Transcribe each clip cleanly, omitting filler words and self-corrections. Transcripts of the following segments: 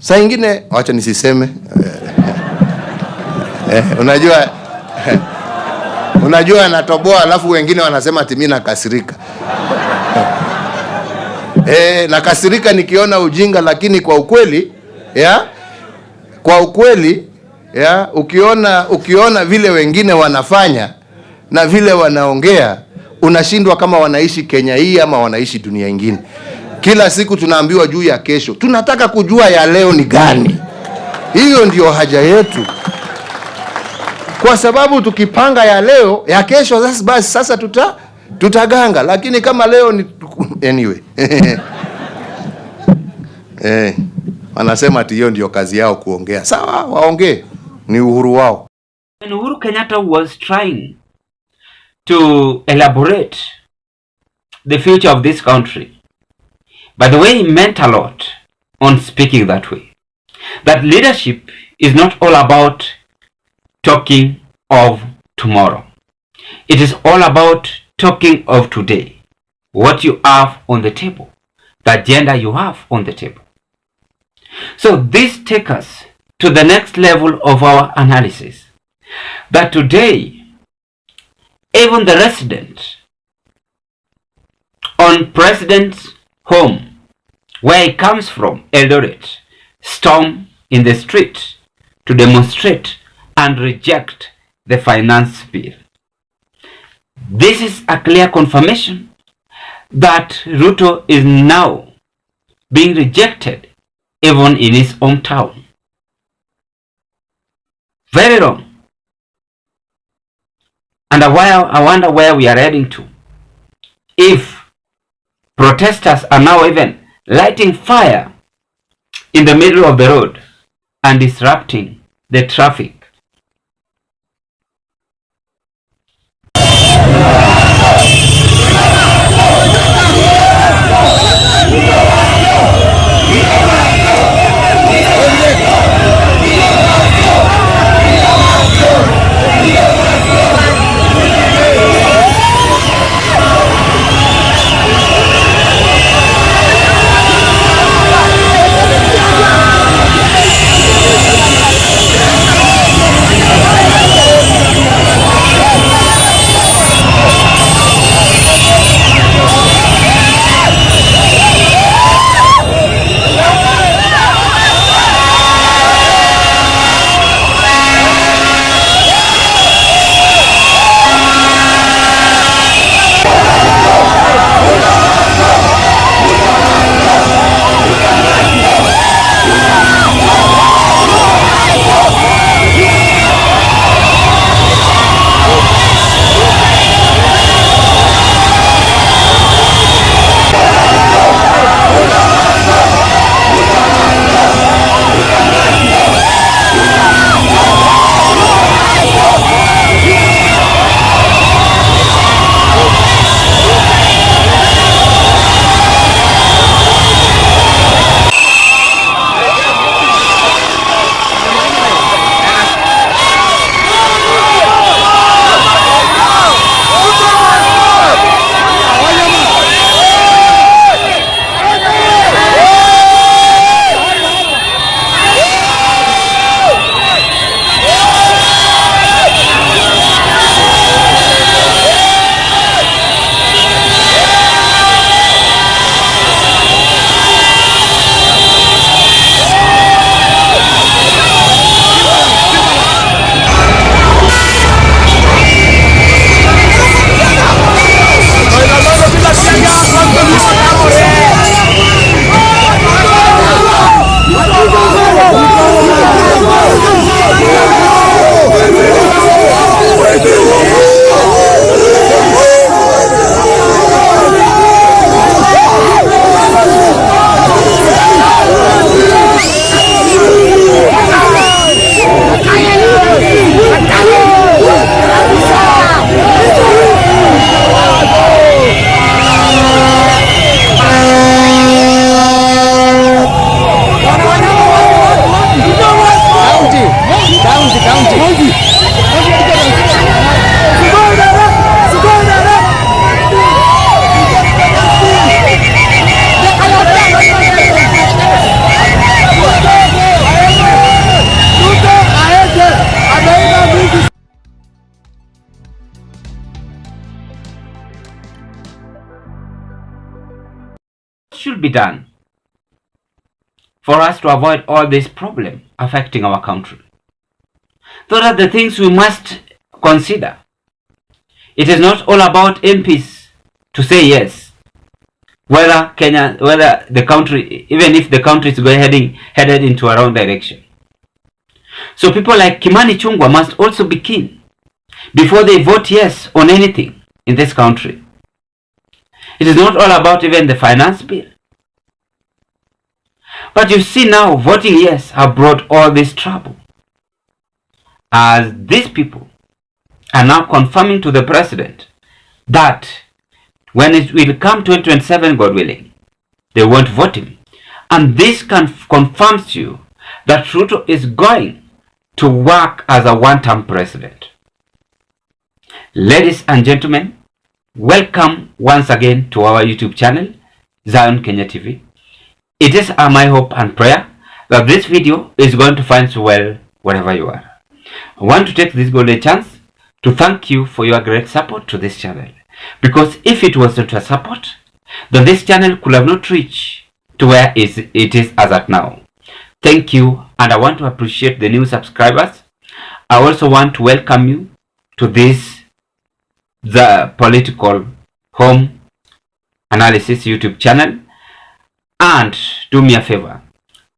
Saa ingine acha nisiseme unajua natoboa alafu wengine wanasema ati mimi nakasirika. Nakasirika nikiona ujinga, lakini kwa ukweli ukiona vile wengine wanafanya na vile wanaongea, unashindwa kama wanaishi Kenya hii ama wanaishi dunia ingine. Kila siku tunaambiwa juu ya kesho. Tunataka kujua ya leo ni gani. Hiyo ndio haja yetu. Kwa sababu tukipanga ya leo, ya kesho sasa tutaganga. Lakini kama leo ni anyway. Wanasema ati hiyo ndio kazi yao kuongea. Sawa, waongee. Ni uhuru wao. When Uhuru Kenyatta was trying to elaborate the future of this country, by the way, he meant a lot on speaking that way. That leadership is not all about talking of tomorrow. It is all about talking of today. What you have on the table. The agenda you have on the table. So this takes us to the next level of our analysis. That today, even the residents on President's home, where he comes from, Eldoret, storm in the street to demonstrate and reject the finance bill. This is a clear confirmation that Ruto is now being rejected even in his hometown. Very wrong. And I wonder where we are heading to. If protesters are now even lighting fire in the middle of the road and disrupting the traffic. done for us to avoid all this problem affecting our country? Those are the things we must consider. It is not all about MPs to say yes, whether the country, even if the country is headed into a wrong direction. So people like Kimani Chungwa must also be keen before they vote yes on anything in this country. It is not all about even the finance bill. But you see now, voting yes have brought all this trouble, as these people are now confirming to the president that when it will come 2027, God willing, they won't vote him. And this confirms you that Ruto is going to work as a one-term president. Ladies and gentlemen, welcome once again to our YouTube channel, Zion Kenya TV. It is my hope and prayer that this video is going to find you well wherever you are. I want to take this golden chance to thank you for your great support to this channel, because if it wasn't your support, then this channel could have not reached to where it is as at now. Thank you, and I want to appreciate the new subscribers. I also want to welcome you to the political home analysis YouTube channel, and do me a favor,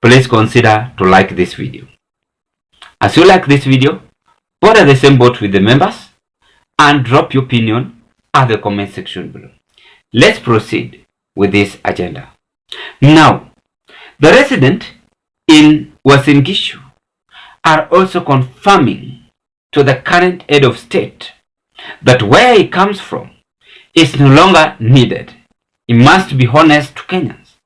please consider to like this video. As you like this video, order the same boat with the members and drop your opinion at the comment section below. Let's proceed with this agenda. Now, the residents in Uasin Gishu are also confirming to the current head of state that where he comes from is no longer needed. He must be honest to Kenyans.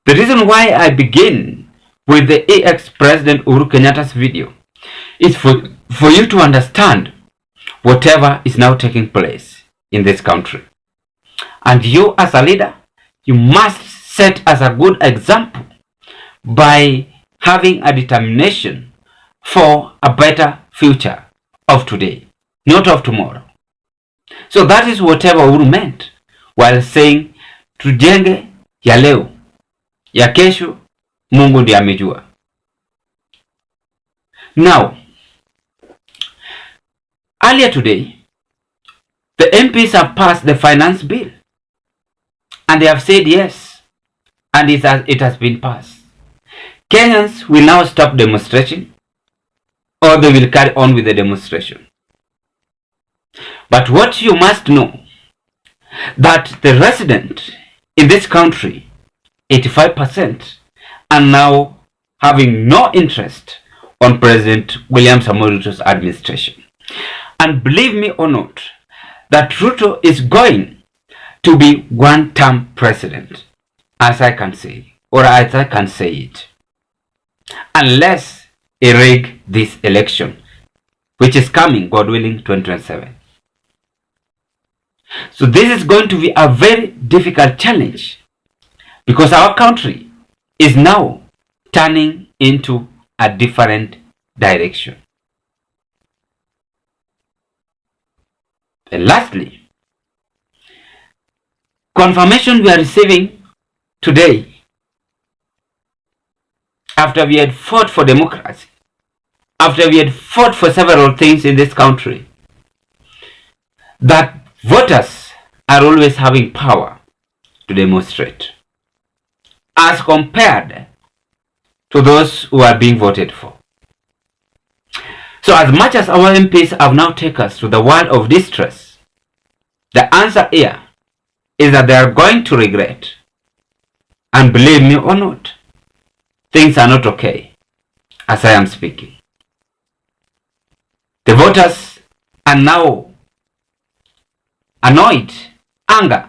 The reason why I begin with the ex-President Uhuru Kenyatta's video is for you to understand whatever is now taking place in this country. And you as a leader, you must set as a good example by having a determination for a better future of today, not of tomorrow. So that is whatever Uhuru meant while saying tujenge ya leo, ya kesho Mungu ndiye amejua. Now, earlier today, the MPs have passed the finance bill, and they have said yes, and it has been passed. Kenyans will now stop demonstrating, or they will carry on with the demonstration. But what you must know, that the residents in this country, 85%, are now having no interest on President William Samoei Ruto's administration. And believe me or not, that Ruto is going to be one-term president, as I can say, or as I can say it, unless he rig this election, which is coming, God willing, 2027. So this is going to be a very difficult challenge, because our country is now turning into a different direction. And lastly, confirmation we are receiving today, after we had fought for democracy, after we had fought for several things in this country, that voters are always having power to demonstrate, as compared to those who are being voted for. So as much as our MPs have now taken us to the world of distress, the answer here is that they are going to regret. And believe me or not, things are not okay as I am speaking. The voters are now annoyed, anger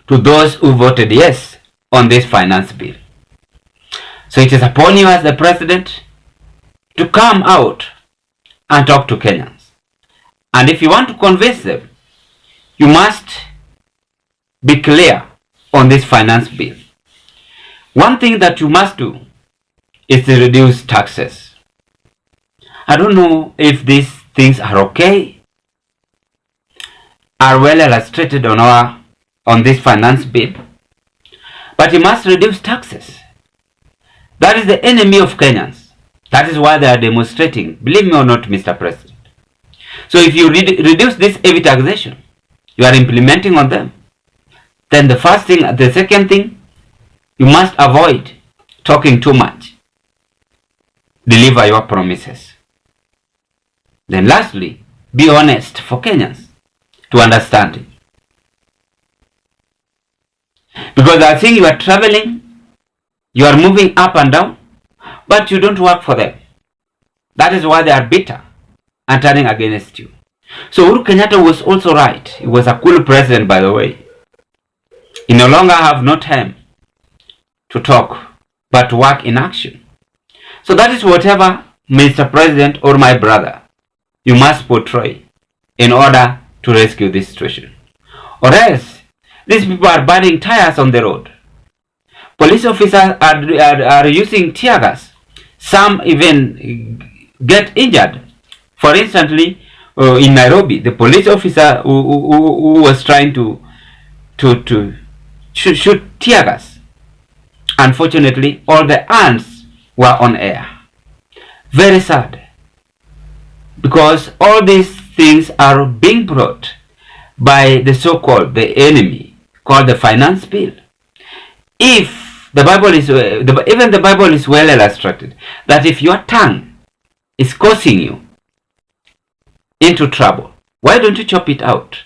to those who voted yes on this finance bill. So it is upon you as the president to come out and talk to Kenyans. And if you want to convince them, you must be clear on this finance bill. One thing that you must do is to reduce taxes. I don't know if these things are okay, are well illustrated on this finance bill, But he must reduce taxes. That is the enemy of Kenyans. That is why they are demonstrating. Believe me or not, Mr. President. So if you reduce this heavy taxation, you are implementing on them. Then the second thing, you must avoid talking too much. Deliver your promises. Then lastly, be honest for Kenyans to understand it. Because I think you are traveling, you are moving up and down, but you don't work for them. That is why they are bitter and turning against you. So Uhuru Kenyatta was also right. He was a cool president, by the way. He no longer have no time to talk, but to work in action. So that is whatever, Mr. President or my brother, you must portray in order to rescue this situation. Or else, these people are burning tires on the road. Police officers are using tear gas. Some even get injured. For instance, in Nairobi, the police officer who was trying to shoot tear gas. Unfortunately, all the ants were on air. Very sad. Because all these things are being brought by the so-called, the enemy, called the finance bill. If the Bible is, even the Bible is well illustrated, that if your tongue is causing you into trouble, why don't you chop it out?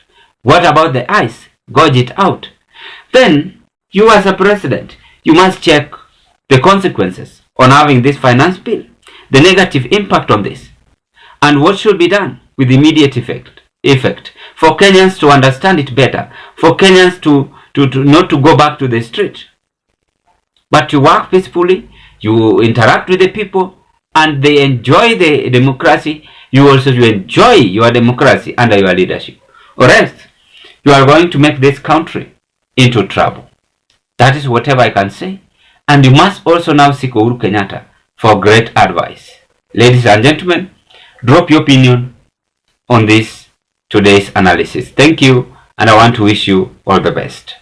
What about the eyes? Gouge it out. Then, you as a president, you must check the consequences on having this finance bill, the negative impact on this, and what should be done with immediate effect for Kenyans to understand it better, for Kenyans to not to go back to the street, but to work peacefully, you interact with the people, and they enjoy the democracy. You also enjoy your democracy under your leadership. Or else, you are going to make this country into trouble. That is whatever I can say. And you must also now seek Uhuru Kenyatta for great advice. Ladies and gentlemen, drop your opinion on this today's analysis. Thank you, and I want to wish you all the best.